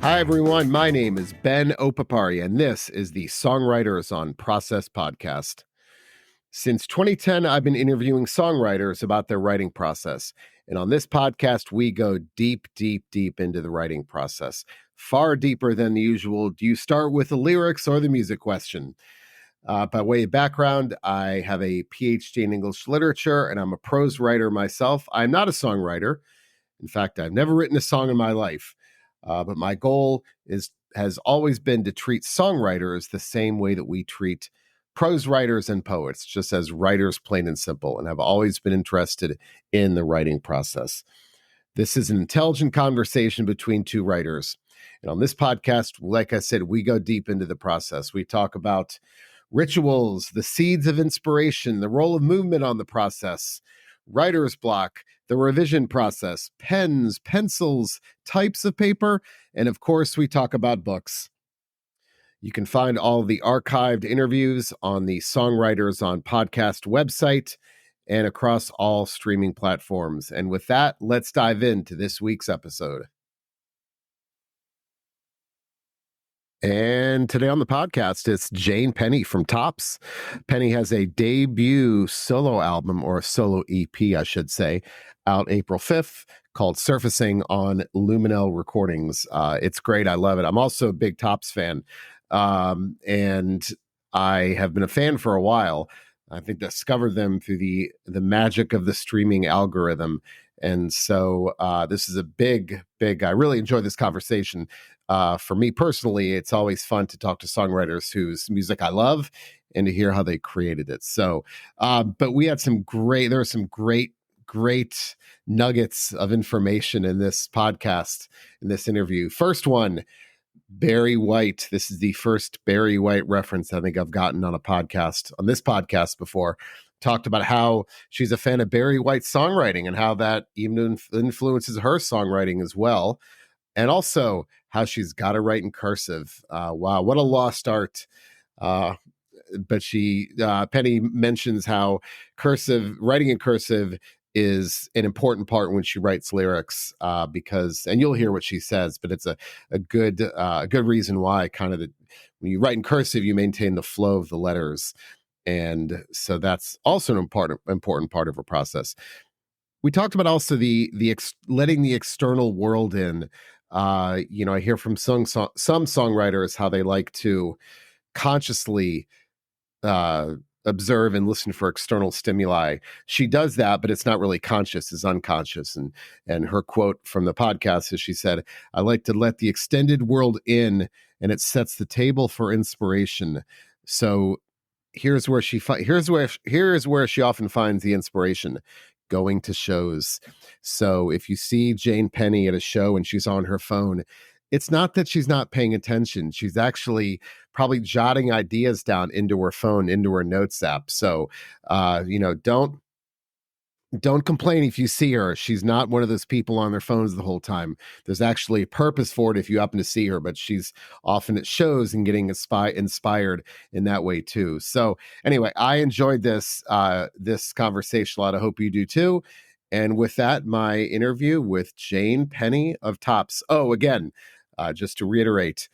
Hi, everyone. My name is Ben Opapari, and this is the Songwriters on Process podcast. Since 2010, I've been interviewing songwriters about their writing process. And on this podcast, we go deep, deep, deep into the writing process, far deeper than the usual. Do you start with the lyrics or the music question? By way of background, I have a PhD in English literature, and I'm a prose writer myself. I'm not a songwriter. In fact, I've never written a song in my life. But my goal has always been to treat songwriters the same way that we treat prose writers and poets, just as writers, plain and simple, and have always been interested in the writing process. This is an intelligent conversation between two writers. And on this podcast, like I said, we go deep into the process. We talk about rituals, the seeds of inspiration, the role of movement on the process, writer's block, the revision process, pens, pencils, types of paper, and of course, we talk about books. You can find all the archived interviews on the Songwriters on Podcast website and across all streaming platforms. And with that, let's dive into this week's episode. And today on the podcast, it's Jane Penny from Tops. Penny has a debut solo album, or a solo EP, I should say, out April 5th called Surfacing on Luminel Recordings. It's great. I love it. I'm also a big Tops fan. And I have been a fan for a while. I think discovered them through the magic of the streaming algorithm. And so this is a big, I really enjoy this conversation. For me personally, it's always fun to talk to songwriters whose music I love and to hear how they created it. So, but we had there were some great nuggets of information in this podcast, in this interview. First one, Barry White. This is the first Barry White reference I think I've gotten on this podcast before. Talked about how she's a fan of Barry White's songwriting and how that even influences her songwriting as well. And also how she's got to write in cursive. Wow, what a lost art. But Penny mentions how writing in cursive is an important part when she writes lyrics, because, and you'll hear what she says, but it's a good reason why when you write in cursive, you maintain the flow of the letters. And so that's also an important part of her process. We talked about also letting the external world in. I hear from some songwriters how they like to consciously observe and listen for external stimuli. She does that, but it's not really conscious; it's unconscious. And her quote from the podcast is, she said, "I like to let the extended world in, and it sets the table for inspiration." So here's where she often finds the inspiration: going to shows. So if you see Jane Penny at a show and she's on her phone, it's not that she's not paying attention. She's actually probably jotting ideas down into her phone, into her notes app. So, don't complain if you see her. She's not one of those people on their phones the whole time. There's actually a purpose for it if you happen to see her, but she's often at shows and getting inspired in that way too. So anyway, I enjoyed this conversation a lot. I hope you do too. And with that, my interview with Jane Penny of Tops. Oh, again, just to reiterate,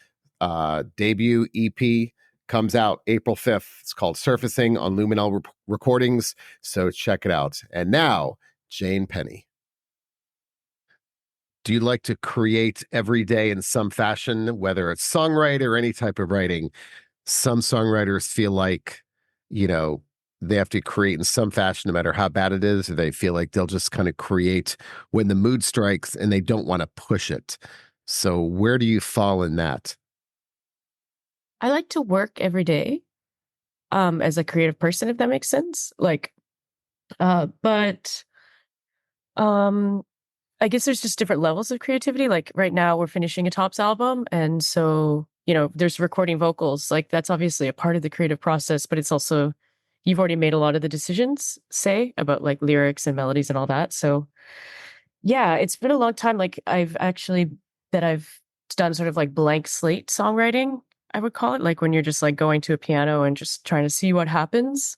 debut EP comes out April 5th. It's called Surfacing on Luminel Recordings. So check it out. And now, Jane Penny. Do you like to create every day in some fashion, whether it's songwriting or any type of writing? Some songwriters feel like, they have to create in some fashion, no matter how bad it is, or they feel like they'll just kind of create when the mood strikes and they don't want to push it. So where do you fall in that? I like to work every day, as a creative person, if that makes sense. But I guess there's just different levels of creativity. Like right now we're finishing a Tops album. And so, there's recording vocals. Like that's obviously a part of the creative process, but it's also, you've already made a lot of the decisions, say, about like lyrics and melodies and all that. So yeah, it's been a long time. Like I've done sort of like blank slate songwriting, I would call it, like when you're just like going to a piano and just trying to see what happens.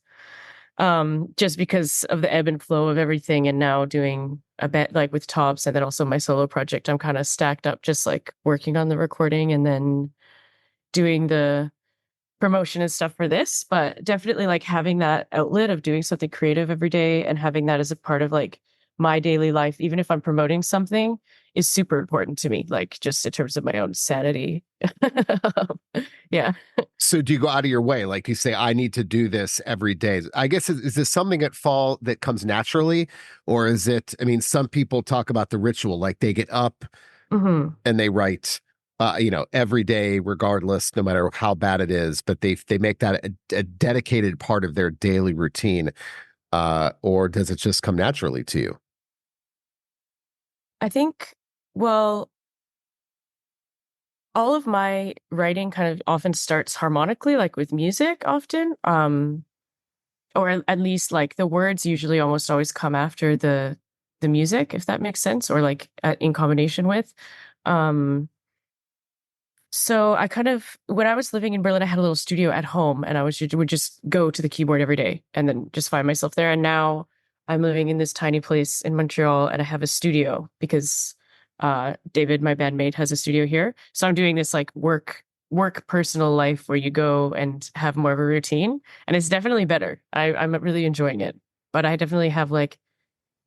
just because of the ebb and flow of everything. And now doing a bit like with Tops and then also my solo project, I'm kind of stacked up, just like working on the recording and then doing the promotion and stuff for this. But definitely like having that outlet of doing something creative every day and having that as a part of like my daily life, even if I'm promoting something, is super important to me, like just in terms of my own sanity. Yeah. So do you go out of your way? Like you say, I need to do this every day. I guess, is this something at fall that comes naturally? Or is it, I mean, some people talk about the ritual, like they get up Hmm. and they write, every day, regardless, no matter how bad it is, but they make that a dedicated part of their daily routine. Or does it just come naturally to you? I think, well, all of my writing kind of often starts harmonically, like with music often. Or at least like the words usually almost always come after the music, if that makes sense, or like in combination with. Um, so I kind of when I was living in Berlin, I had a little studio at home, and would just go to the keyboard every day, and then just find myself there. And now I'm living in this tiny place in Montreal, and I have a studio because David, my bandmate, has a studio here. So I'm doing this like work personal life where you go and have more of a routine, and it's definitely better. I'm really enjoying it, but I definitely have like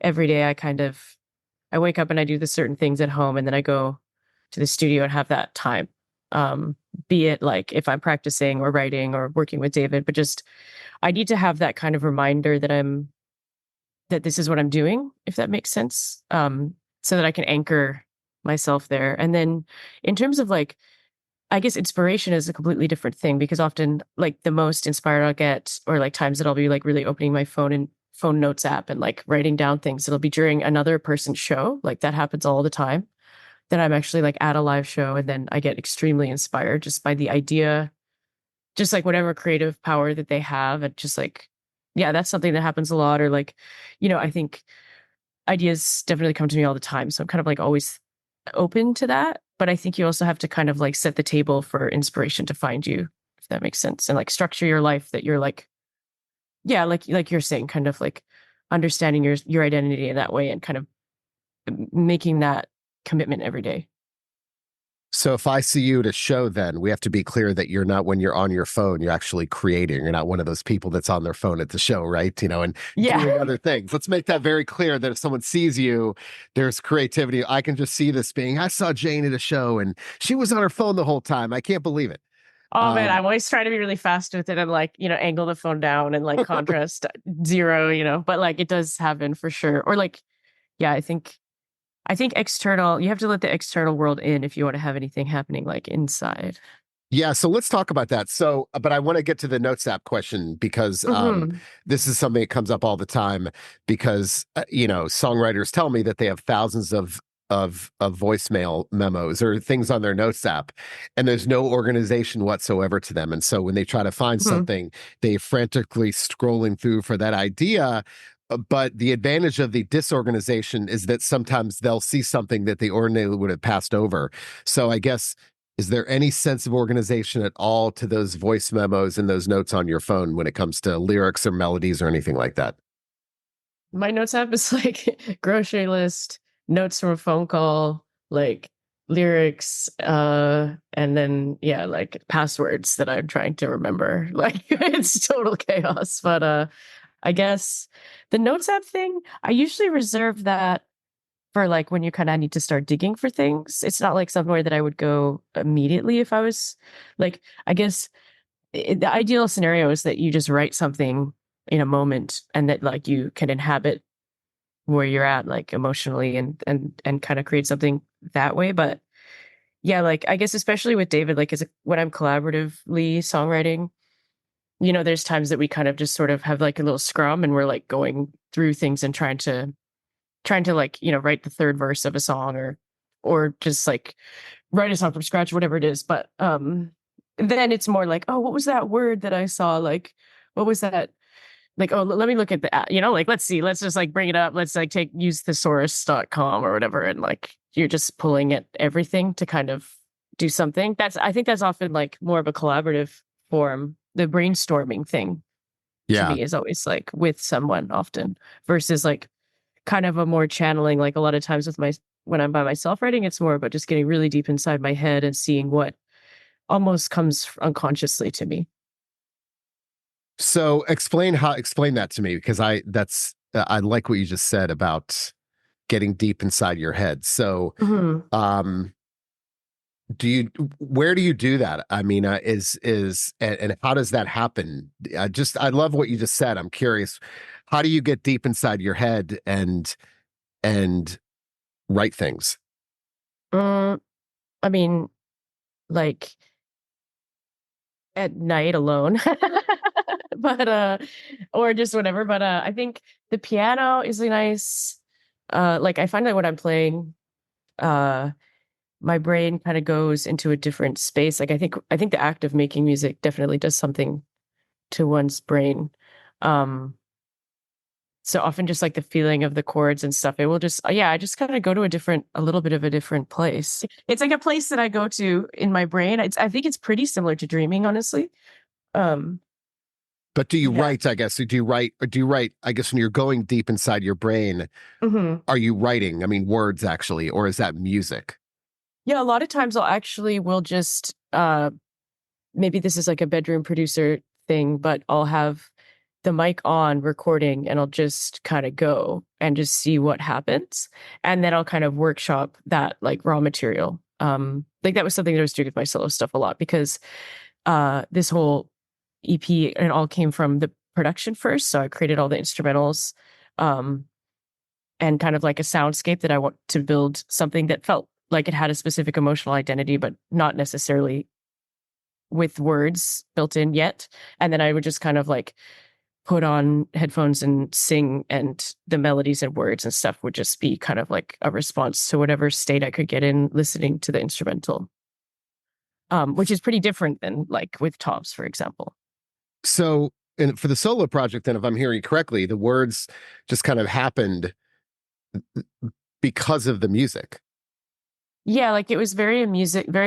every day I wake up and I do the certain things at home, and then I go to the studio and have that time. Um, be it like if I'm practicing or writing or working with David, but just I need to have that kind of reminder that this is what I'm doing, if that makes sense. So that I can anchor myself there. And then in terms of like, I guess inspiration is a completely different thing because often like the most inspired I'll get, or like times that I'll be like really opening my phone and phone notes app and like writing down things. It'll be during another person's show. Like that happens all the time. That I'm actually like at a live show and then I get extremely inspired just by the idea, just like whatever creative power that they have. And just like, yeah, that's something that happens a lot. Or like, I think ideas definitely come to me all the time. So I'm kind of like always open to that. But I think you also have to kind of like set the table for inspiration to find you, if that makes sense. And like structure your life that you're like, yeah, like you're saying, kind of like understanding your identity in that way and kind of making that commitment every day. So if I see you at a show, then we have to be clear that you're not, when you're on your phone, you're actually creating. You're not one of those people that's on their phone at the show, right? And Yeah. doing other things. Let's make that very clear that if someone sees you, there's creativity. I can just see this being, I saw Jane at a show and she was on her phone the whole time. I can't believe it. Oh man, Um, I'm always trying to be really fast with it and like, angle the phone down and like contrast zero, but like it does happen for sure. Or like, yeah, I think external, you have to let the external world in if you want to have anything happening like inside. Yeah, so let's talk about that. So, but I want to get to the Notes app question because Hmm. this is something that comes up all the time because songwriters tell me that they have thousands of voicemail memos or things on their Notes app, and there's no organization whatsoever to them. And so when they try to find Hmm. something, they frantically scrolling through for that idea. But the advantage of the disorganization is that sometimes they'll see something that they ordinarily would have passed over. So I guess, is there any sense of organization at all to those voice memos and those notes on your phone when it comes to lyrics or melodies or anything like that? My notes app is like grocery list, notes from a phone call, like lyrics, and then yeah, like passwords that I'm trying to remember. Like it's total chaos. But I guess the notes app thing, I usually reserve that for like when you kind of need to start digging for things. It's not like somewhere that I would go immediately if I was like, I guess the ideal scenario is that you just write something in a moment and that like you can inhabit where you're at like emotionally and kind of create something that way. But yeah, like I guess especially with David, like when I'm collaboratively songwriting, there's times that we kind of just sort of have like a little scrum and we're like going through things and trying to like write the third verse of a song or just like write a song from scratch, whatever it is. But then it's more like, oh, what was that word that I saw, like what was that, like, oh, let me look at that, like let's see, let's just like bring it up, let's like use thesaurus.com or whatever, and like you're just pulling at everything to kind of do something. I think that's often like more of a collaborative form, the brainstorming thing. to Yeah. me is always like with someone often versus like kind of a more channeling. Like a lot of times with my when I'm by myself writing, it's more about just getting really deep inside my head and seeing what almost comes unconsciously to me. So explain that to me because I like what you just said about getting deep inside your head. So Mhm. um do you where do you do that? I mean, and how does that happen? I love what you just said. I'm curious. How do you get deep inside your head and write things? Mm, I mean, like at night alone. But or just whatever. But I think the piano is a nice like I find that when I'm playing, uh my brain kind of goes into a different space. Like I think the act of making music definitely does something to one's brain. Um so often just like the feeling of the chords and stuff, it will just yeah, I just kind of go to a little bit of a different place. It's like a place that I go to in my brain. I think it's pretty similar to dreaming, honestly. Um But do you yeah. write, I guess? Do you write, I guess when you're going deep inside your brain, Mhm. are you writing? I mean, words actually, or is that music? Yeah, a lot of times will just maybe this is like a bedroom producer thing, but I'll have the mic on recording and I'll just kind of go and just see what happens. And then I'll kind of workshop that like raw material. Like that was something that I was doing with my solo stuff a lot because this whole EP it all came from the production first. So I created all the instrumentals um and kind of like a soundscape that I want to build something that felt like it had a specific emotional identity, but not necessarily with words built in yet. And then I would just kind of like put on headphones and sing, and the melodies and words and stuff would just be kind of like a response to whatever state I could get in listening to the instrumental, which is pretty different than like with Tops, for example. So, and for the solo project, then, if I'm hearing correctly, the words just kind of happened because of the music. Yeah, like it was very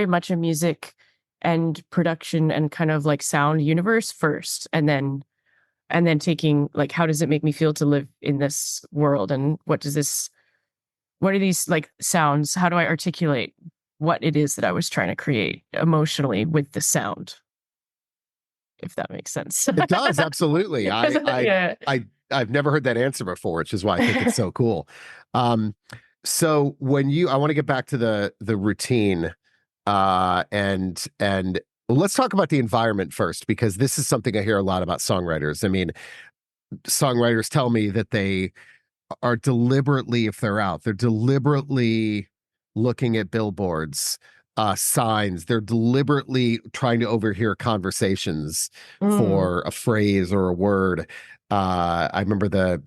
much a music and production and kind of like sound universe first, and then taking like how does it make me feel to live in this world, and what are these like sounds, how do I articulate what it is that I was trying to create emotionally with the sound, if that makes sense. It does, absolutely. Yeah. I've never heard that answer before, which is why I think it's so cool. Um, so I want to get back to the routine, and let's talk about the environment first, because this is something I hear a lot about songwriters. I mean, songwriters tell me that they are deliberately, if they're deliberately looking at billboards, signs. They're deliberately trying to overhear conversations Mm. for a phrase or a word. I remember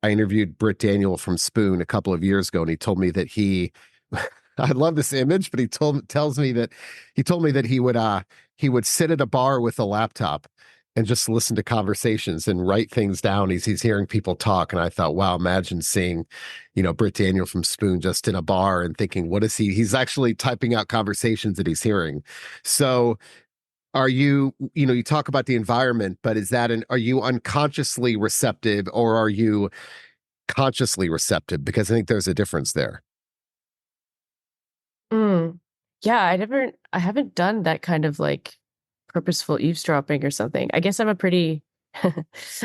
I interviewed Britt Daniel from Spoon a couple of years ago, and he told me that I love this image, but he told me that he would sit at a bar with a laptop and just listen to conversations and write things down. He's hearing people talk. And I thought, wow, imagine seeing, Britt Daniel from Spoon just in a bar and thinking, what is he's actually typing out conversations that he's hearing. So are you talk about the environment, but are you unconsciously receptive, or are you consciously receptive? Because I think there's a difference there. Mm. Yeah, I haven't done that kind of like purposeful eavesdropping or something. I guess I'm a pretty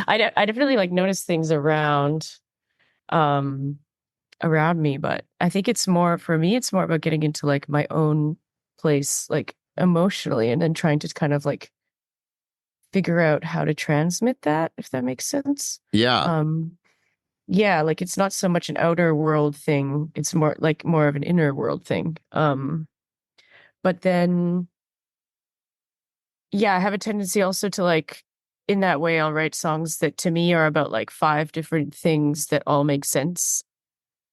I definitely like notice things um around me, but I think it's more for me it's more about getting into like my own place like emotionally, and then trying to kind of like figure out how to transmit that, if that makes sense. Yeah. Um yeah, like it's not so much an outer world thing, it's more of an inner world thing. But then yeah, I have a tendency also to like in that way I'll write songs that to me are about like five different things that all make sense,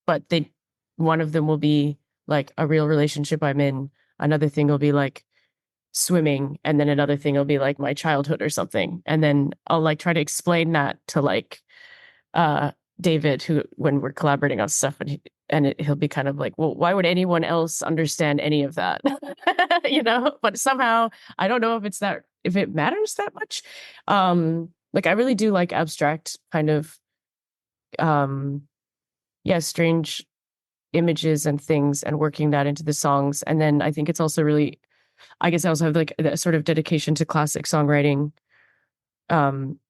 but they one of them will be like a real relationship I'm in, another thing will be like swimming, and then another thing will be like my childhood or something. And then I'll like try to explain that to like uh David, who when we're collaborating on stuff, he'll be kind of like, well, why would anyone else understand any of that? But somehow I don't know if it matters that much. Like I really do like abstract kind of um yeah, strange images and things and working that into the songs. And then I think it's also really, I guess I also have like a sort of dedication to classic songwriting, um,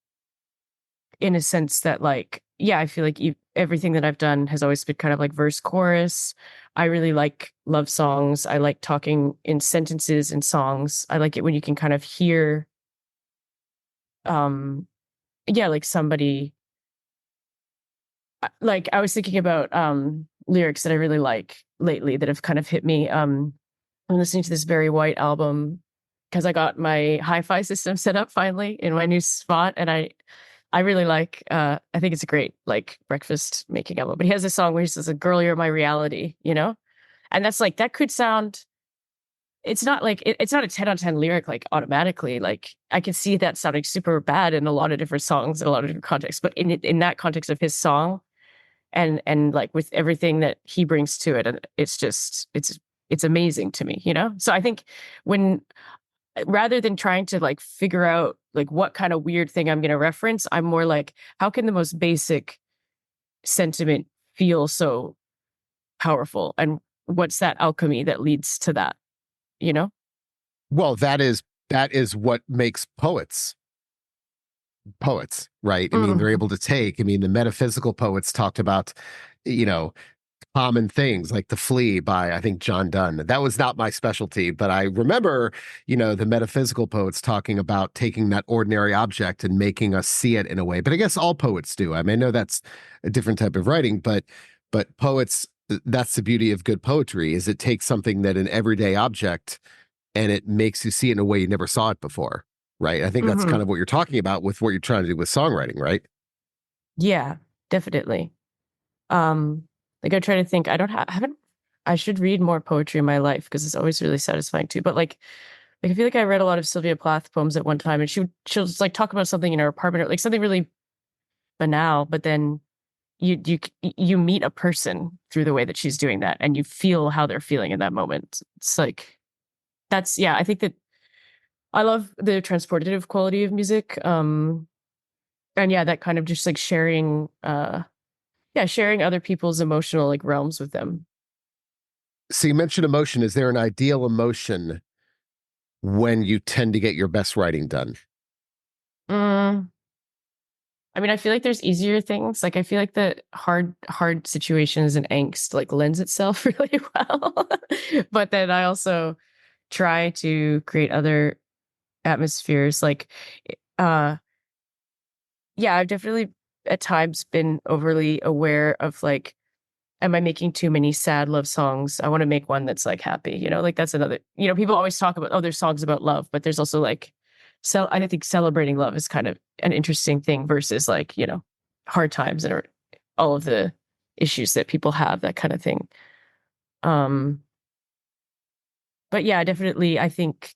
in a sense that like, yeah, I feel like everything that I've done has always been kind of like verse chorus. I really like love songs. I like talking in sentences in songs. I like it when you can kind of hear, um, yeah, like somebody, like I was thinking about lyrics that I really like lately that have kind of hit me. I'm listening to this Very White album because I got my hi-fi system set up finally in my new spot, and I really like. I think it's a great like breakfast making album. But he has a song where he says, "A girl, you're my reality," and that's like that could sound. It's not like it's not a 10 on 10 lyric like automatically. Like I can see that sounding super bad in a lot of different songs in a lot of different contexts. But in that context of his song, and like with everything that he brings to it, and it's just it's amazing to me. So I think when rather than trying to like figure out like what kind of weird thing I'm going to reference, I'm more like how can the most basic sentiment feel so powerful, and what's that alchemy that leads to that you know Well, that is what makes poets, right? I mean, they're Mhm. able to take, I mean, the metaphysical poets talked about, you know, common things like The Flea by, I think, John Donne. That was not my specialty, but I remember, the metaphysical poets talking about taking that ordinary object and making us see it in a way. But I guess all poets do. I mean, I know that's a different type of writing, but poets, that's the beauty of good poetry, is it takes something that an everyday object and it makes you see it in a way you never saw it before. Right. I think that's kind Mhm. of what you're talking about with what you're trying to do with songwriting, right? Yeah, definitely. Like I try to think, I haven't, I should read more poetry in my life because it's always really satisfying too. But like I feel like I read a lot of Sylvia Plath poems at one time, and she'll just like talk about something in her apartment or like something really banal, but then you meet a person through the way that she's doing that, and you feel how they're feeling in that moment. It's like that's yeah. I think that I love the transportative quality of music. And yeah, that kind of just like sharing, yeah, sharing other people's emotional like realms with them. So you mentioned emotion. Is there an ideal emotion when you tend to get your best writing done? Mm, I mean, I feel like there's easier things. Like I feel like the hard situations and angst like lends itself really well. But then I also try to create other atmospheres. Like, uh, yeah, I've definitely at times been overly aware of like, am I making too many sad love songs? I want to make one that's like happy. Like that's another. People always talk about, oh, there's songs about love, but there's also like, I think celebrating love is kind of an interesting thing versus like hard times and all of the issues that people have, that kind of thing. Um, but yeah, definitely, I think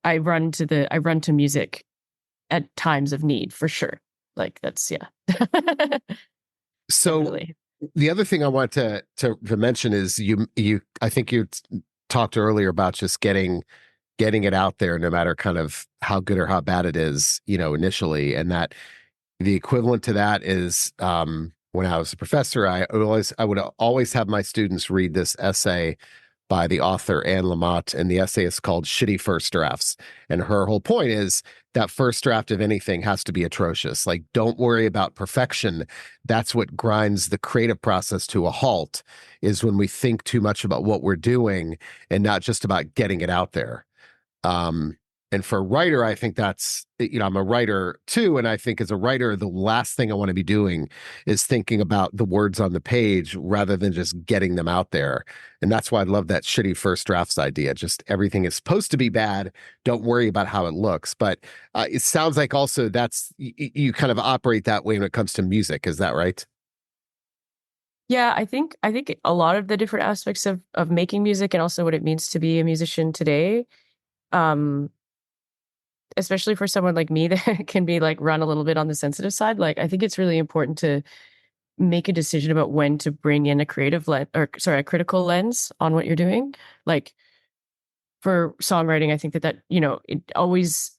I run to music at times of need for sure. Like that's yeah, So definitely. the other thing I want to mention is you I think you talked earlier about just getting it out there no matter kind of how good or how bad it is, initially, and that the equivalent to that is when I was a professor, I would always have my students read this essay by the author Anne Lamott, and the essay is called "Shitty First Drafts." And her whole point is that first draft of anything has to be atrocious. Like, don't worry about perfection. That's what grinds the creative process to a halt. Is when we think too much about what we're doing and not just about getting it out there. Um, and for a writer, I think that's, I'm a writer too. And I think as a writer, the last thing I want to be doing is thinking about the words on the page rather than just getting them out there. And that's why I love that shitty first drafts idea. Just everything is supposed to be bad. Don't worry about how it looks. But it sounds like also you kind of operate that way when it comes to music. Is that right? Yeah, I think a lot of the different aspects of making music and also what it means to be a musician today, um, especially for someone like me that can be like run a little bit on the sensitive side, like I think it's really important to make a decision about when to bring in a creative lens, or sorry, a critical lens on what you're doing. Like for songwriting, I think that it always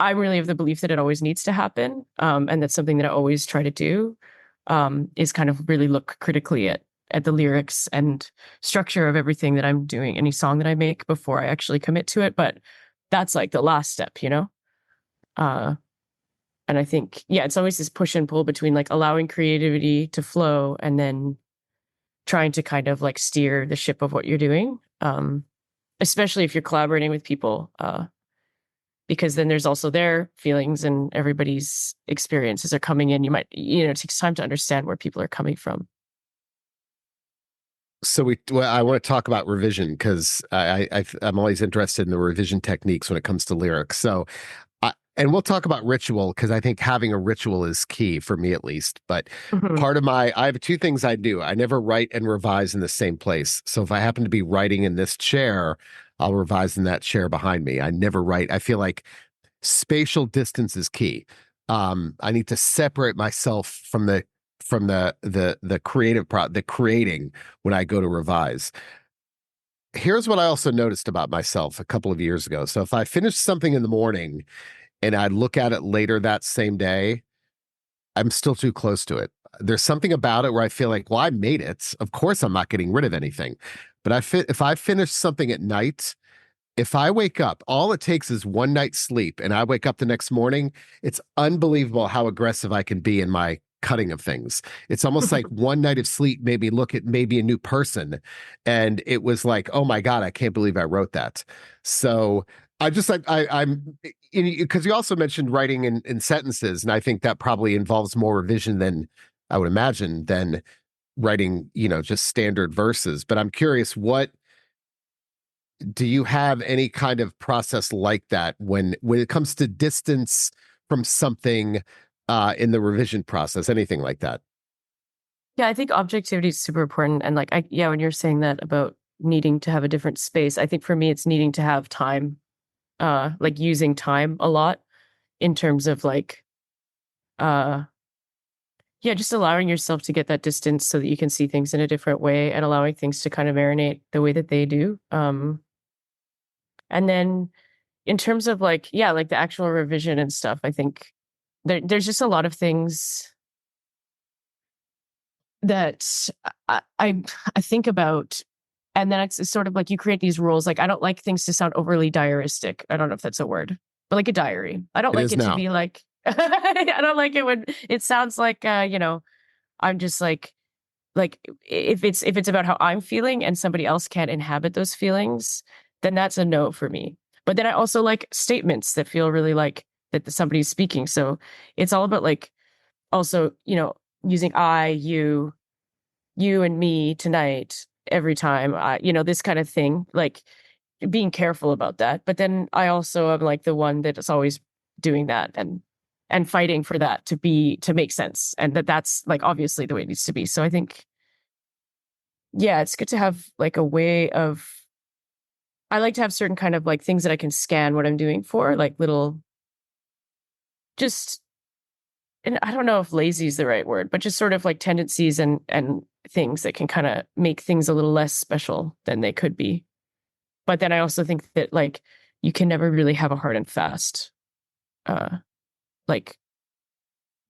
I'm really of the belief that it always needs to happen. And that's something that I always try to do, is kind of really look critically at the lyrics and structure of everything that I'm doing, any song that I make before I actually commit to it. But that's like the last step, you know? Uh, and I think, yeah, it's always this push and pull between like allowing creativity to flow and then trying to kind of like steer the ship of what you're doing. Especially if you're collaborating with people, because then there's also their feelings and everybody's experiences are coming in. You might, you know, it takes time to understand where people are coming from. So I want to talk about revision because I'm always interested in the revision techniques when it comes to lyrics. So, and we'll talk about ritual because I think having a ritual is key for me at least. But Mhm. I have two things I do. I never write and revise in the same place. So if I happen to be writing in this chair, I'll revise in that chair behind me. I never write. I feel like spatial distance is key. I need to separate myself from the the creating when I go to revise. Here's what I also noticed about myself a couple of years ago. So if I finish something in the morning and I look at it later that same day, I'm still too close to it. There's something about it where I feel like, well, I made it. Of course, I'm not getting rid of anything. But if I finish something at night, if I wake up, all it takes is one night's sleep, and I wake up the next morning, it's unbelievable how aggressive I can be in my cutting of things. It's almost like one night of sleep made me look at maybe a new person. And it was like, oh my God, I can't believe I wrote that. So I'm because you also mentioned writing in sentences, and I think that probably involves more revision than I would imagine than writing, just standard verses. But I'm curious, what do you have any kind of process like that when it comes to distance from something in the revision process, anything like that? Yeah, I think objectivity is super important. And like, yeah, when you're saying that about needing to have a different space, I think for me, it's needing to have time, like using time a lot in terms of like, uh, yeah, just allowing yourself to get that distance so that you can see things in a different way and allowing things to kind of marinate the way that they do. And then in terms of like, yeah, like the actual revision and stuff, I think there's just a lot of things that I I think about, and then it's sort of like you create these rules. Like I don't like things to sound overly diaristic. I don't know if that's a word, but like a diary. I don't It like is it to now. be like I don't like it when it sounds like I'm just like if it's about how I'm feeling and somebody else can't inhabit those feelings, then that's a no for me. But then I also like statements that feel really like that somebody's speaking. So it's all about like also, using I, you and me tonight every time, this kind of thing, like being careful about that. But then I also am like the one that is always doing that and fighting for that to make sense, and that's like obviously the way it needs to be. So I think, yeah, it's good to have like a way of, I like to have certain kind of like things that I can scan what I'm doing for, like little, just, and I don't know if lazy is the right word, but just sort of like tendencies and things that can kind of make things a little less special than they could be. But then I also think that like you can never really have a hard and fast, uh like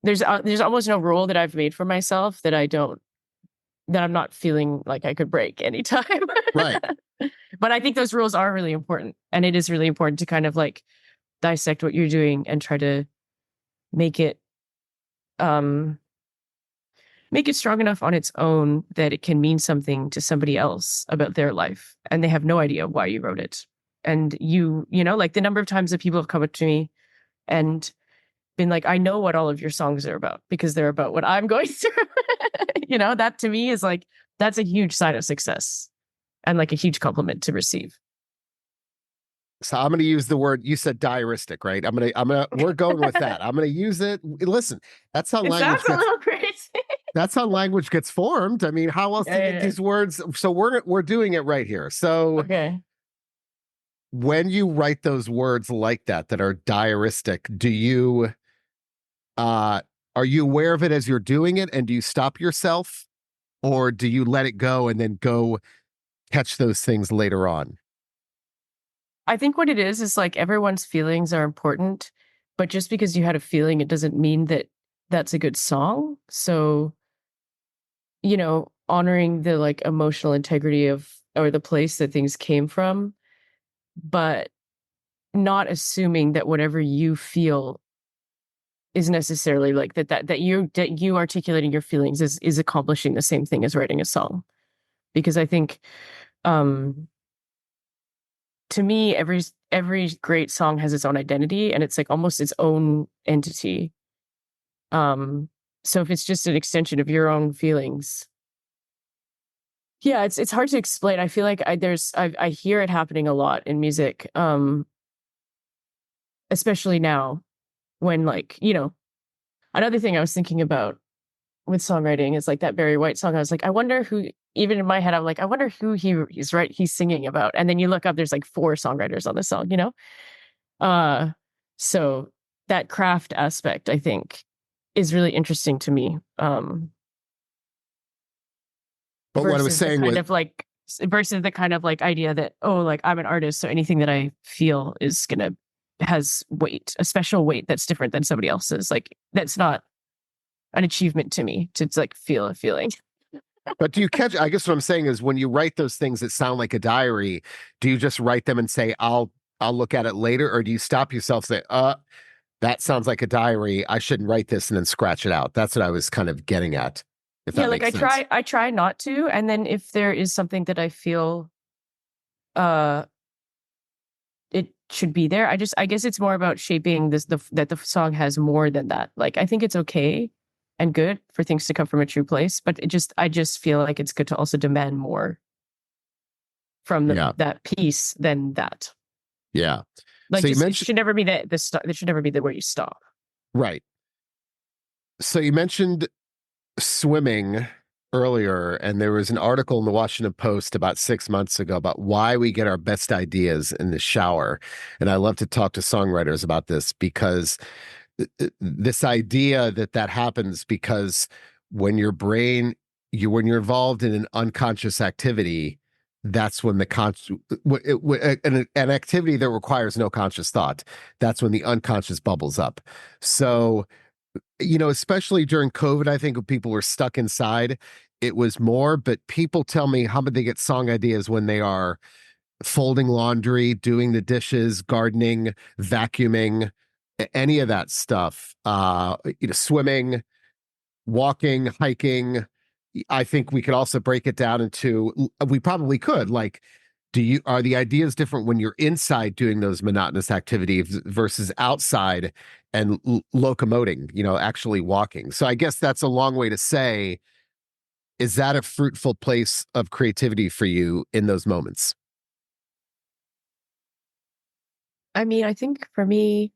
there's almost no rule that I've made for myself that I'm not feeling like I could break anytime. Right. But I think those rules are really important, and it is really important to kind of like dissect what you're doing and try to make it um make it strong enough on its own that it can mean something to somebody else about their life and they have no idea why you wrote it. And like the number of times that people have come up to me and been like, I know what all of your songs are about because they're about what I'm going through. That to me is like, that's a huge sign of success and like a huge compliment to receive. So I'm going to use the word you said diaristic, right? We're going with that. I'm going to use it. Listen, that's how It language sounds a gets little crazy. that's how language gets formed. I mean, how else do you get Yeah. these words? So we're doing it right here. So Okay. when you write those words like that are diaristic, do you uh are you aware of it as you're doing it and do you stop yourself or do you let it go and then go catch those things later on? I think what it is like everyone's feelings are important, but just because you had a feeling, it doesn't mean that that's a good song. So, honoring the like emotional integrity of or the place that things came from, but not assuming that whatever you feel is necessarily like that you articulating your feelings is accomplishing the same thing as writing a song. Because I think um to me every great song has its own identity and it's like almost its own entity. Um so if it's just an extension of your own feelings, yeah, it's hard to explain. I feel like I hear it happening a lot in music, especially now when like, another thing I was thinking about with songwriting is like that Barry White song. I was like, I wonder who, even in my head, I'm like, I wonder who he's singing about. And then you look up, there's like 4 songwriters on the song. Uh, so that craft aspect, I think, is really interesting to me. But what I was Versus the saying kind with of like, versus the kind of like idea that, oh, like I'm an artist, so anything that I feel has weight, a special weight that's different than somebody else's. Like that's not an achievement to me to like feel a feeling. But do you catch? I guess what I'm saying is when you write those things that sound like a diary, do you just write them and say, I'll look at it later, or do you stop yourself and say, that sounds like a diary. I shouldn't write this and then scratch it out. That's what I was kind of getting at, if Yeah, that like makes sense. I try not to. And then if there is something that I feel uh it should be there, I guess it's more about shaping that the song has more than that. Like I think it's okay and good for things to come from a true place, but I just feel like it's good to also demand more from Yeah. that piece than that. Yeah. Like So you just it mentioned, should never be it should never be the where you stop. right. So you mentioned swimming earlier, and there was an article in the Washington Post about 6 months ago about why we get our best ideas in the shower. And I love to talk to songwriters about this because this idea that happens because when your brain when you're involved in an unconscious activity, that's when an activity that requires no conscious thought, that's when the unconscious bubbles up. So especially during COVID, I think when people were stuck inside, it was more, but people tell me how they get song ideas when they are folding laundry, doing the dishes, gardening, vacuuming, any of that stuff. Swimming, walking, hiking. I think we could also break it down into, we probably could, like, are the ideas different when you're inside doing those monotonous activities versus outside and locomoting, actually walking? So I guess that's a long way to say, is that a fruitful place of creativity for you in those moments? I mean, I think for me,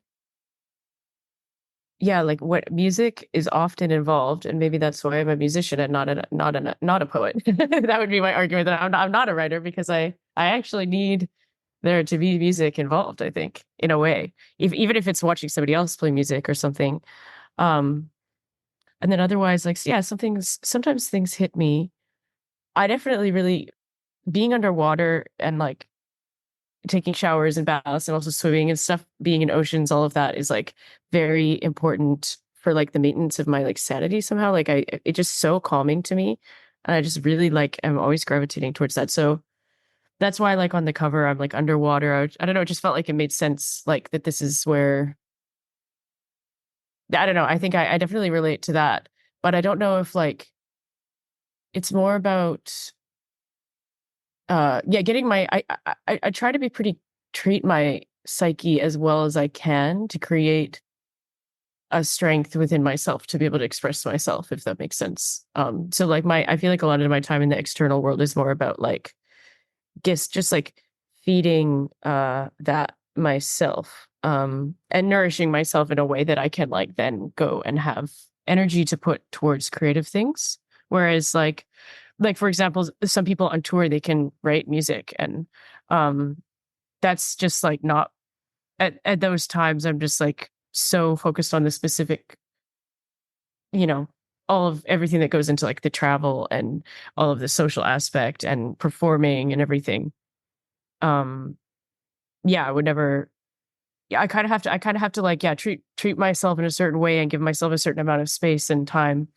yeah, like what music is often involved, and maybe that's why I'm a musician and not a poet. That would be my argument that I'm not a writer because I actually need there to be music involved, I think, in a way. Even if it's watching somebody else play music or something. Um and then otherwise, like yeah, sometimes things hit me. I definitely really being underwater and like taking showers and baths and also swimming and stuff, being in oceans, all of that is like very important for like the maintenance of my like sanity somehow. Like it's just so calming to me. And I just really like I'm always gravitating towards that. So that's why like on the cover I'm like underwater. I don't know, it just felt like it made sense like that this is where I don't know. I think I definitely relate to that. But I don't know if like it's more about yeah, getting my I try to be pretty treat my psyche as well as I can to create a strength within myself to be able to express myself, if that makes sense. So like I feel like a lot of my time in the external world is more about like just like feeding that myself and nourishing myself in a way that I can like then go and have energy to put towards creative things. Whereas like for example, some people on tour they can write music and um that's just like not at those times I'm just like so focused on the specific, you know, all of everything that goes into like the travel and all of the social aspect and performing and everything. Um yeah, I would never yeah, I kind of have to like, yeah, treat myself in a certain way and give myself a certain amount of space and time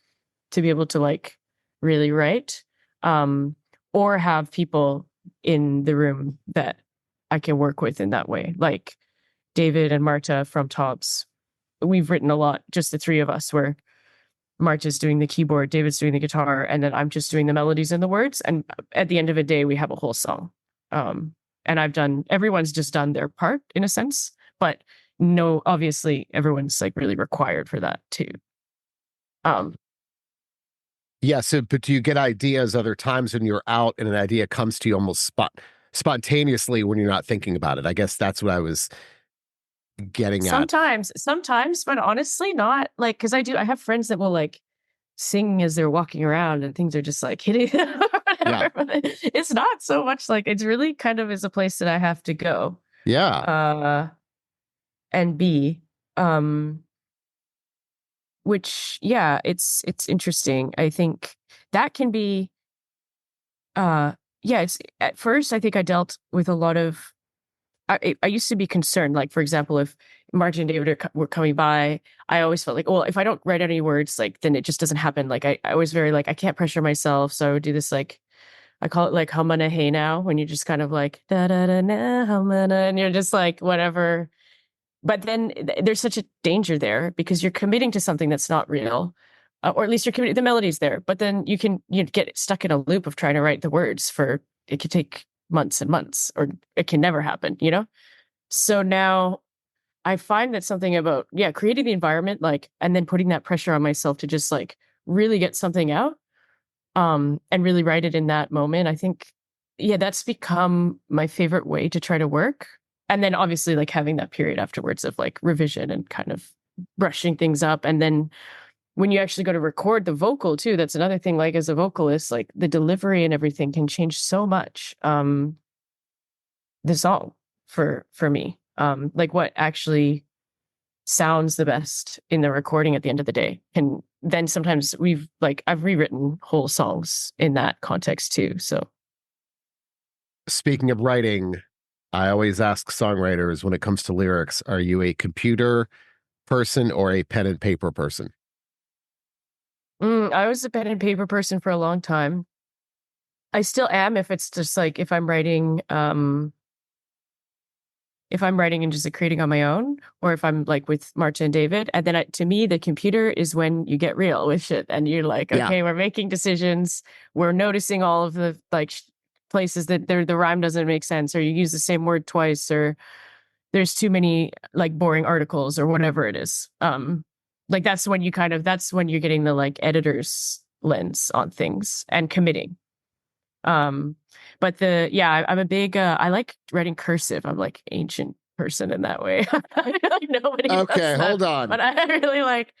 to be able to like really write. Um, or have people in the room that I can work with in that way. Like David and Marta from Tops. We've written a lot, just the three of us, where Marta's doing the keyboard, David's doing the guitar, and then I'm just doing the melodies and the words. And at the end of the day, we have a whole song. And everyone's just done their part in a sense, but no, obviously everyone's like really required for that too. Um, Yeah. So, but do you get ideas other times when you're out and an idea comes to you almost spontaneously when you're not thinking about it? I guess that's what I was getting at. sometimes, but honestly, not like, because I have friends that will like sing as they're walking around and things are just like hitting them or Yeah. whatever. But it's not so much like, it's really kind of is a place that I have to go Yeah. and be. Which, yeah, it's interesting. I think that can be yeah, it's at first I think I dealt with a lot of I used to be concerned, like for example, if Martin and David were coming by, I always felt like, well, if I don't write any words, like then it just doesn't happen. Like I was very like I can't pressure myself, so I would do this like I call it like humana hey now, when you're just kind of like da da da na humana, and you're just like whatever. But then there's such a danger there because you're committing to something that's not real, or at least you're committing. The melody's there, but then you get stuck in a loop of trying to write the words for it could take months and months, or it can never happen. So now I find that something about, yeah, creating the environment, like, and then putting that pressure on myself to just like really get something out, and really write it in that moment. I think, yeah, that's become my favorite way to try to work. And then obviously like having that period afterwards of like revision and kind of brushing things up. And then when you actually go to record the vocal too, that's another thing, like as a vocalist, like the delivery and everything can change so much. The song for me, like what actually sounds the best in the recording at the end of the day. And then sometimes I've rewritten whole songs in that context too. So Speaking of writing, I always ask songwriters when it comes to lyrics, are you a computer person or a pen and paper person? I was a pen and paper person for a long time. I still am if it's just like if I'm writing and just creating on my own, or if I'm like with Marta and David. And then to me, the computer is when you get real with shit and you're like, Yeah. okay, we're making decisions. We're noticing all of the like places that the rhyme doesn't make sense, or you use the same word twice, or there's too many like boring articles or whatever it is. Like that's when you're getting the like editor's lens on things and committing. But I'm a big I like writing cursive. I'm like ancient person in that way. I feel like nobody does Okay, that, hold on. but I really like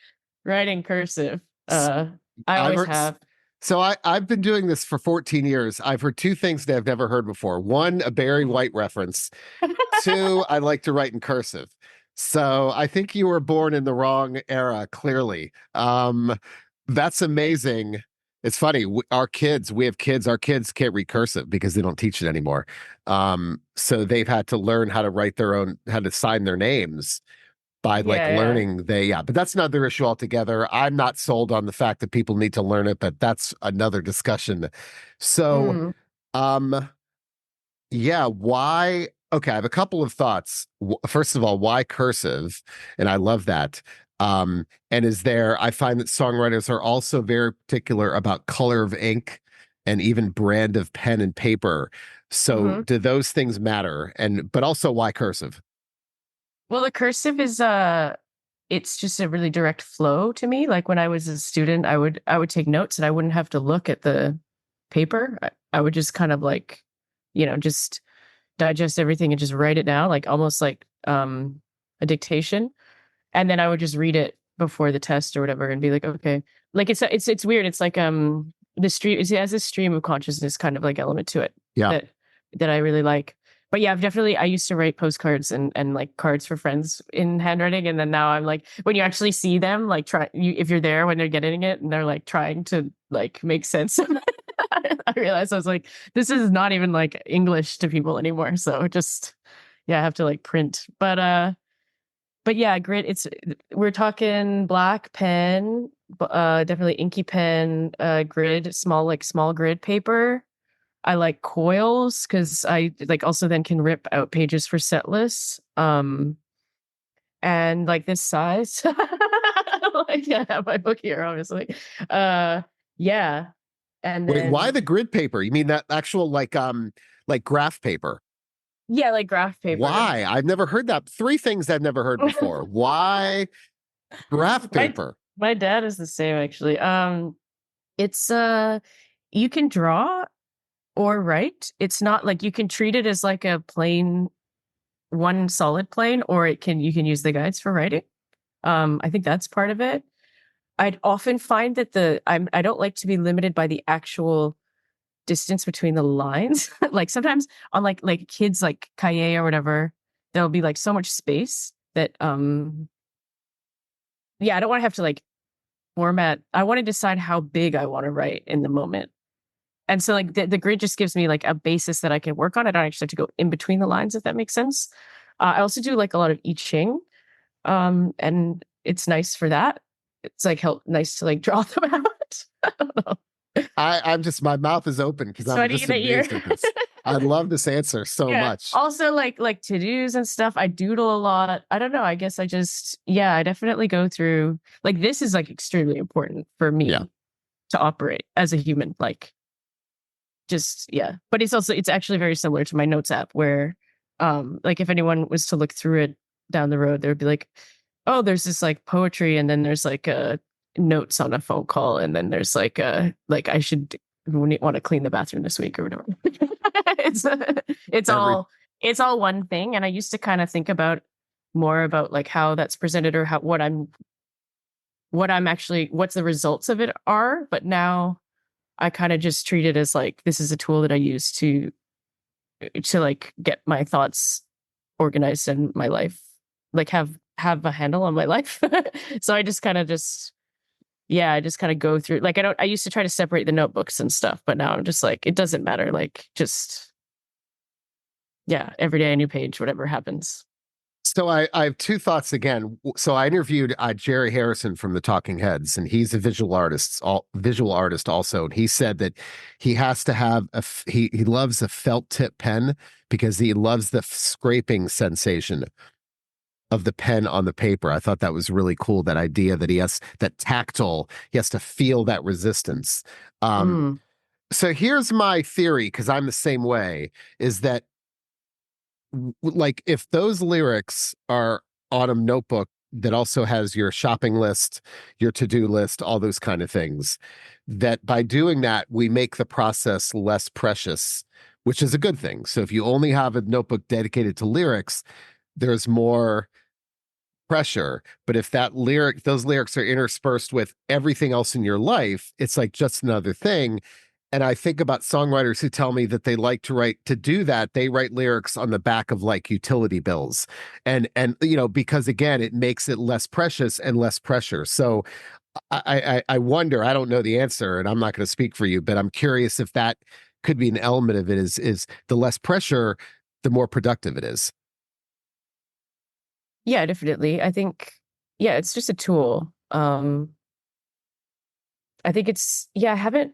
writing cursive. I always have. So I've been doing this for 14 years. I've heard two things that I've never heard before. One, a Barry White reference. Two, I like to write in cursive. So I think you were born in the wrong era, clearly. That's amazing. It's funny. We have kids. Our kids can't read cursive because they don't teach it anymore. So they've had to learn how to write how to sign their names by like Yeah, learning but that's another issue altogether. I'm not sold on the fact that people need to learn it, but that's another discussion. So, yeah. yeah, why? Okay, I have a couple of thoughts. First of all, why cursive? And I love that. And I find that songwriters are also very particular about color of ink and even brand of pen and paper. So, Hmm. do those things matter? But also, why cursive? Well, the cursive is it's just a really direct flow to me. Like when I was a student, I would take notes and I wouldn't have to look at the paper. I would just kind of like, just digest everything and just write it down, like almost like a dictation. And then I would just read it before the test or whatever and be like, okay. Like it's weird. It's like the stream it has a stream of consciousness kind of like element to it Yeah. that I really like. But yeah, I used to write postcards and like cards for friends in handwriting. And then now I'm like, when you actually see them, like if you're there when they're getting it and they're like trying to like make sense of it, I realized I was like, this is not even like English to people anymore. So just, yeah, I have to like print. But But yeah, grid. We're talking black pen, definitely inky pen, grid, small grid paper. I like coils because I like also then can rip out pages for set lists. And like this size. Like, yeah, I have my book here, obviously. Yeah. And Wait, why then the grid paper? You mean that actual like graph paper? yeah, like graph paper. Why? I've never heard that. Three things I've never heard before. Why graph my paper? my dad is the same actually. It's you can draw or write. It's not like you can treat it as like a plain one solid plane, or you can use the guides for writing. I think that's part of it. I'd often find that I don't like to be limited by the actual distance between the lines. Like sometimes on like kids like Kaye or whatever, there'll be like so much space that yeah, I don't want to have to like format. I want to decide how big I want to write in the moment. And so like the grid just gives me like a basis that I can work on. I don't actually have to go in between the lines, if that makes sense. I also do like a lot of I Ching. And it's nice for that. It's like nice to like draw them out. I don't know. I'm just my mouth is open because I'm Sweaty just that you're amazed at this. I love this answer so yeah. much. Also like to-dos and stuff. I doodle a lot. I don't know. I guess I just I definitely go through like this is like extremely important for me Yeah. to operate as a human. Like just But it's actually very similar to my notes app where like if anyone was to look through it down the road, they would be like, oh, there's this like poetry, and then there's like notes on a phone call, and then there's like I should want to clean the bathroom this week or whatever. it's it's Every it's all one thing, and I used to kind of think about more about like how that's presented or how what's the results of it are, but now I kind of just treat it as like this is a tool that I use to like get my thoughts organized in my life, like have a handle on my life. So I just kind of I just kind of go through like I used to try to separate the notebooks and stuff, but now I'm just like it doesn't matter, like just every day a new page, whatever happens. So I have two thoughts again. So I interviewed Jerry Harrison from the Talking Heads, and he's a visual artist also. And he said that he has to have he loves a felt tip pen because he loves the scraping sensation of the pen on the paper. I thought that was really cool. That idea that he has that tactile, he has to feel that resistance. So here's my theory, because I'm the same way, is that like if those lyrics are on a notebook that also has your shopping list, your to-do list, all those kind of things, that by doing that, we make the process less precious, which is a good thing. So if you only have a notebook dedicated to lyrics, there's more pressure. But if those lyrics are interspersed with everything else in your life, it's like just another thing. And I think about songwriters who tell me that they like to do that. They write lyrics on the back of like utility bills. And because again, it makes it less precious and less pressure. So I wonder, I don't know the answer, and I'm not going to speak for you, but I'm curious if that could be an element of it is the less pressure, the more productive it is. Yeah, definitely. I think it's just a tool. I think I haven't,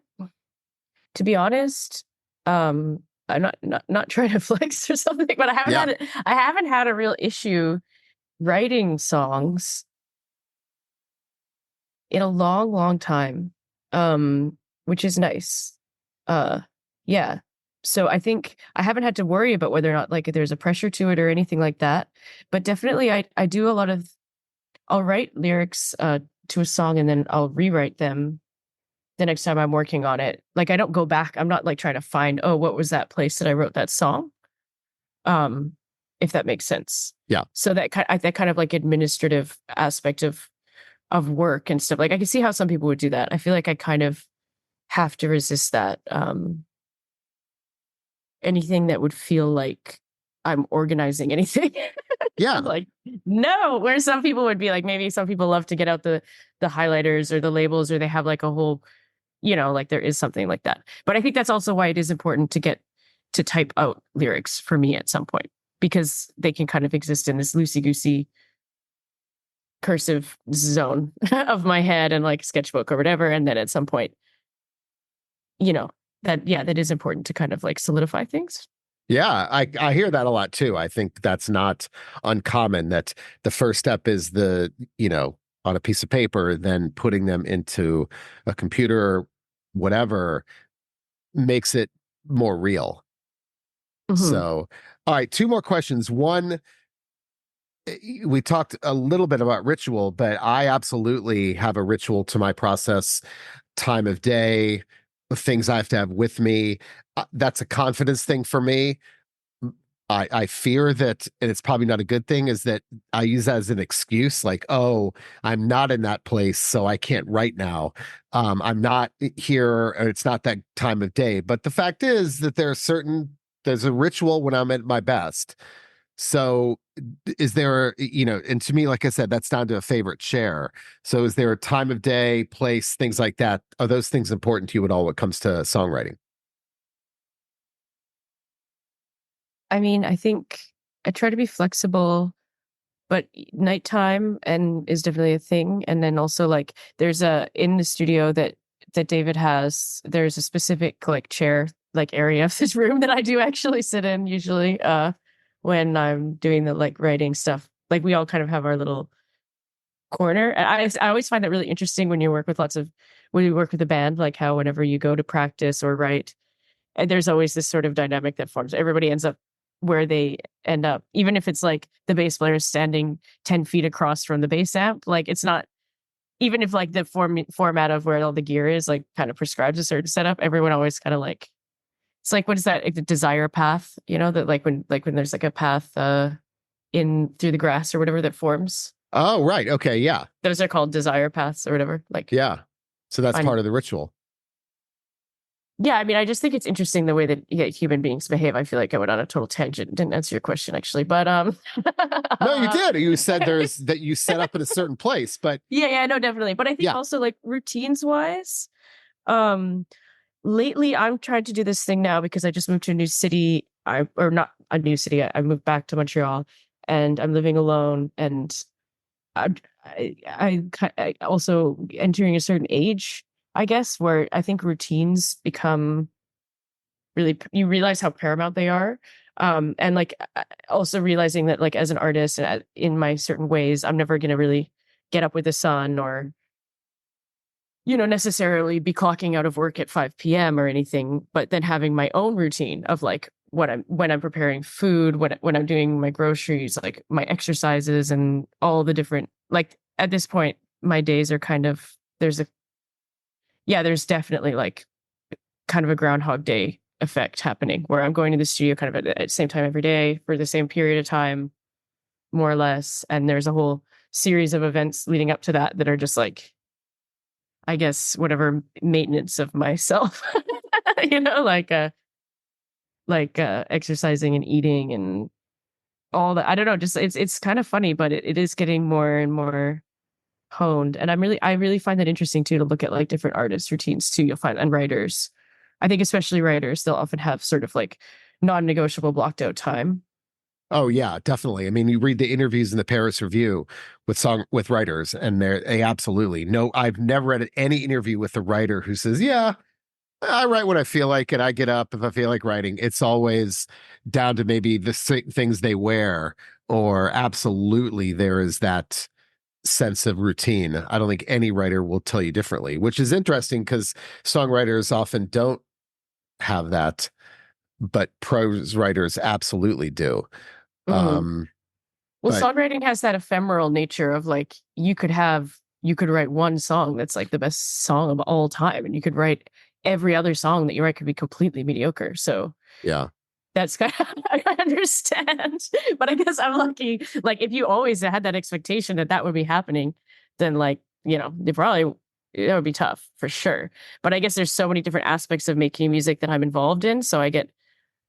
to be honest, I'm not trying to flex or something, but I haven't had a real issue writing songs in a long, long time, which is nice. Yeah. So I think I haven't had to worry about whether or not like there's a pressure to it or anything like that. But definitely, I do a lot of. I'll write lyrics to a song and then I'll rewrite them the next time I'm working on it. Like I don't go back. I'm not like trying to find, oh, what was that place that I wrote that song? If that makes sense. Yeah. So that kind of like administrative aspect of work and stuff. Like I can see how some people would do that. I feel like I kind of have to resist that. Anything that would feel like I'm organizing anything. Yeah. Like, no, where some people would be like, maybe some people love to get out the highlighters or the labels, or they have like a whole, like there is something like that. But I think that's also why it is important to get to type out lyrics for me at some point, because they can kind of exist in this loosey-goosey cursive zone of my head and like sketchbook or whatever. And then at some point, you know, that is important to kind of like solidify things. Yeah, I hear that a lot too. I think that's not uncommon that the first step is on a piece of paper, then putting them into a computer, whatever, makes it more real. Mm-hmm. So, all right, two more questions. One, we talked a little bit about ritual, but I absolutely have a ritual to my process, time of day, things I have to have with me. That's a confidence thing for me. I fear that, and it's probably not a good thing, is that I use that as an excuse, like, oh, I'm not in that place, so I can't write now. I'm not here, or it's not that time of day. But the fact is that there's a ritual when I'm at my best. So is there, and to me, like I said, that's down to a favorite share. So is there a time of day, place, things like that? Are those things important to you at all when it comes to songwriting? I mean, I think I try to be flexible, but nighttime and is definitely a thing. And then also like there's a in the studio that David has, there's a specific like chair like area of this room that I do actually sit in usually when I'm doing the like writing stuff. Like we all kind of have our little corner. And I always find that really interesting when you work with when you work with a band, like how whenever you go to practice or write, and there's always this sort of dynamic that forms. Everybody ends up where they end up, even if it's like the bass player is standing 10 feet across from the bass amp. Like it's not, even if like the format of where all the gear is like kind of prescribes a certain setup, everyone always kind of like, it's like, what is that? Like the desire path, that like when there's like a path in through the grass or whatever that forms. Oh, right. Okay. Yeah. Those are called desire paths or whatever. Like, Yeah. So that's part of the ritual. yeah, I mean, I just think it's interesting the way that human beings behave. I feel like I went on a total tangent. Didn't answer your question actually, but No, you did. You said that you set up in a certain place, but yeah, no, definitely. But I think also like routines wise, um, lately I'm trying to do this thing now because I just moved to a new city. Or not a new city. I moved back to Montreal, and I'm living alone, and I also entering a certain age, I guess, where I think routines become really, you realize how paramount they are. And like also realizing that like as an artist and in my certain ways, I'm never going to really get up with the sun or, necessarily be clocking out of work at 5 p.m. or anything, but then having my own routine of like when I'm preparing food, when I'm doing my groceries, like my exercises and all the different, like at this point, my days are kind of, there's definitely like kind of a Groundhog Day effect happening where I'm going to the studio kind of at the same time every day for the same period of time, more or less. And there's a whole series of events leading up to that are just like, I guess, whatever maintenance of myself, like exercising and eating and all that. I don't know, just it's kind of funny, but it is getting more and more honed. And I really find that interesting too, to look at like different artists' routines too. You'll find, and writers, I think especially writers, they'll often have sort of like non-negotiable blocked out time. oh yeah, definitely. I mean, you read the interviews in the Paris Review with writers, and they absolutely no. I've never read any interview with a writer who says, "Yeah, I write when I feel like it. I get up if I feel like writing." It's always down to maybe the things they wear, or absolutely there is that sense of routine. I don't think any writer will tell you differently, which is interesting because songwriters often don't have that, but prose writers absolutely do. Mm. Um, Well, but songwriting has that ephemeral nature of like you could write one song that's like the best song of all time, and you could write every other song that you write could be completely mediocre. So yeah, that's kind of, I understand, but I guess I'm lucky. Like if you always had that expectation that would be happening, then like, they probably, it would be tough for sure. But I guess there's so many different aspects of making music that I'm involved in. So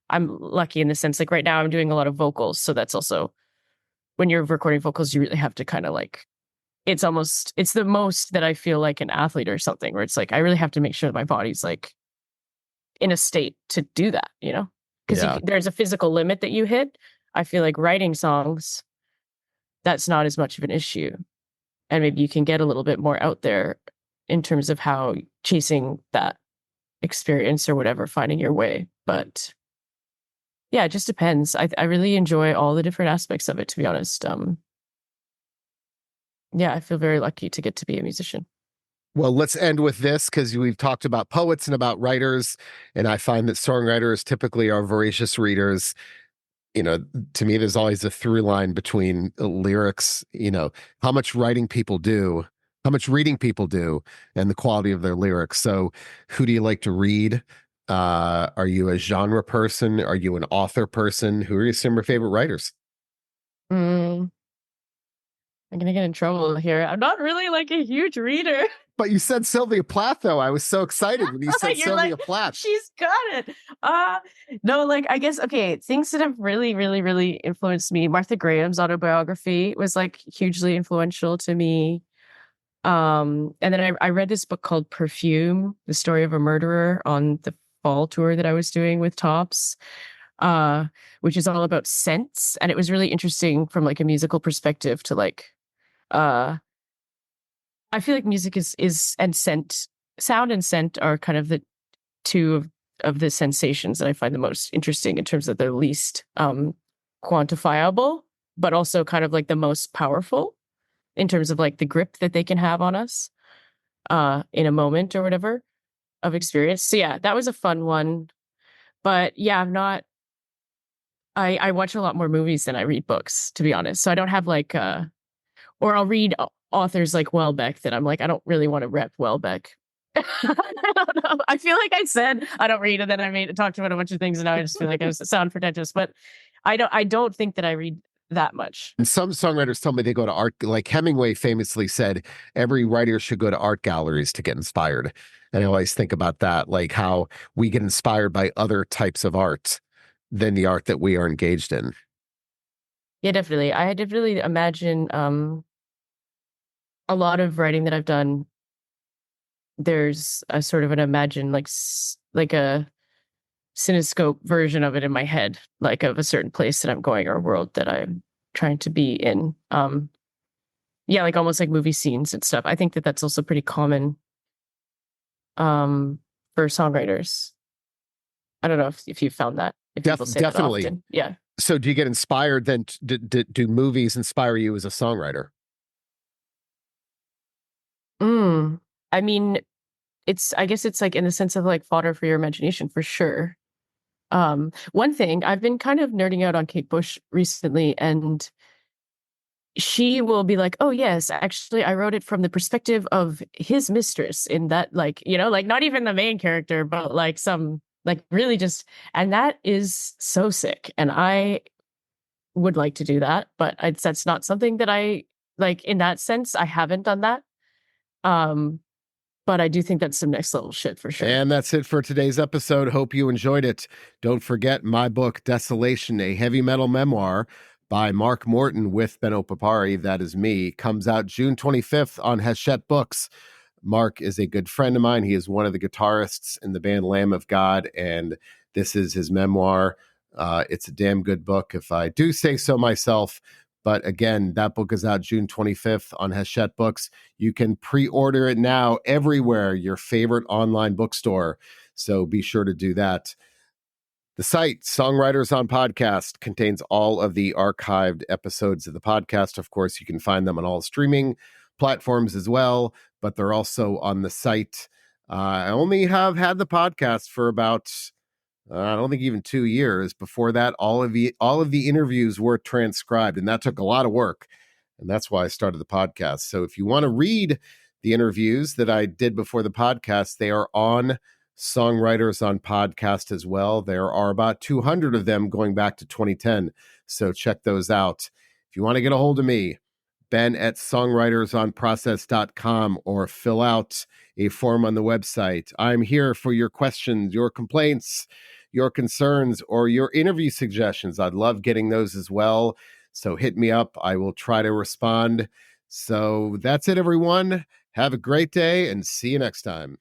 I'm lucky in the sense, like right now I'm doing a lot of vocals. So that's also, when you're recording vocals, you really have to kind of like, it's the most that I feel like an athlete or something, where it's like, I really have to make sure that my body's like in a state to do that, because yeah. there's a physical limit that you hit. I feel like writing songs, that's not as much of an issue. and maybe you can get a little bit more out there in terms of how chasing that experience or whatever, finding your way. But yeah, it just depends. I really enjoy all the different aspects of it, to be honest. Yeah, I feel very lucky to get to be a musician. Well, let's end with this because we've talked about poets and about writers, and I find that songwriters typically are voracious readers. You know, to me, there's always a through line between lyrics, how much writing people do, how much reading people do, and the quality of their lyrics. So, who do you like to read? Are you a genre person? Are you an author person? Who are some of your favorite writers? Mm, I'm gonna get in trouble here. I'm not really like a huge reader. But you said Sylvia Plath, though. I was so excited when you said You're Sylvia like, Plath. she's got it. No, like I guess okay, things that have really, really, really influenced me. Martha Graham's autobiography was like hugely influential to me. And then I read this book called Perfume, the story of a murderer on the fall tour that I was doing with Tops, which is all about scents. And it was really interesting from like a musical perspective to like uh I feel like music is and scent, sound and scent are kind of the two of the sensations that I find the most interesting in terms of the least quantifiable, but also kind of like the most powerful in terms of like the grip that they can have on us in a moment or whatever of experience. So yeah, that was a fun one. But yeah, I watch a lot more movies than I read books, to be honest. So I don't have like or I'll read authors like Welbeck that I'm like, I don't really want to rep Welbeck. I don't know. I feel like I said I don't read, and then I talked about a bunch of things, and now I just feel like I sound pretentious. But I don't think that I read that much. And some songwriters tell me they go to art, like Hemingway famously said, every writer should go to art galleries to get inspired. And I always think about that, like how we get inspired by other types of art than the art that we are engaged in. Yeah, definitely. I definitely imagine a lot of writing that I've done. There's a sort of an imagine like a cinescope version of it in my head, like of a certain place that I'm going or a world that I'm trying to be in. Yeah, like almost like movie scenes and stuff. I think that that's also pretty common for songwriters. I don't know if you found that, if people say Definitely. that often. Yeah. So do you get inspired then? Do movies inspire you as a songwriter? I mean, I guess it's like in the sense of like fodder for your imagination for sure. One thing I've been kind of nerding out on Kate Bush recently, and she will be like, "Oh yes, actually, I wrote it from the perspective of his mistress." In that, like, like not even the main character, but like some, like really just, and that is so sick. And I would like to do that, but that's not something that I like. In that sense, I haven't done that. Um, but I do think that's some next level shit for sure. And that's it for today's episode. Hope you enjoyed it. Don't forget my book, Desolation, a heavy metal memoir by Mark Morton with Benno Papari, that is me, comes out June 25th on Hachette Books. Mark is a good friend of mine. He is one of the guitarists in the band Lamb of God, and this is his memoir. It's a damn good book, if I do say so myself. But again, that book is out June 25th on Hachette Books. You can pre-order it now everywhere, your favorite online bookstore. So be sure to do that. The site, Songwriters on Podcast, contains all of the archived episodes of the podcast. Of course, you can find them on all streaming platforms as well, but they're also on the site. I only have had the podcast for about I don't think even 2 years. Before that, all of the interviews were transcribed, and that took a lot of work. And that's why I started the podcast. So if you want to read the interviews that I did before the podcast, they are on Songwriters on Podcast as well. There are about 200 of them going back to 2010. So check those out. If you want to get a hold of me, Ben at songwritersonprocess.com, or fill out a form on the website. I'm here for your questions, your complaints, your concerns, or your interview suggestions. I'd love getting those as well. So hit me up. I will try to respond. So that's it, everyone. Have a great day and see you next time.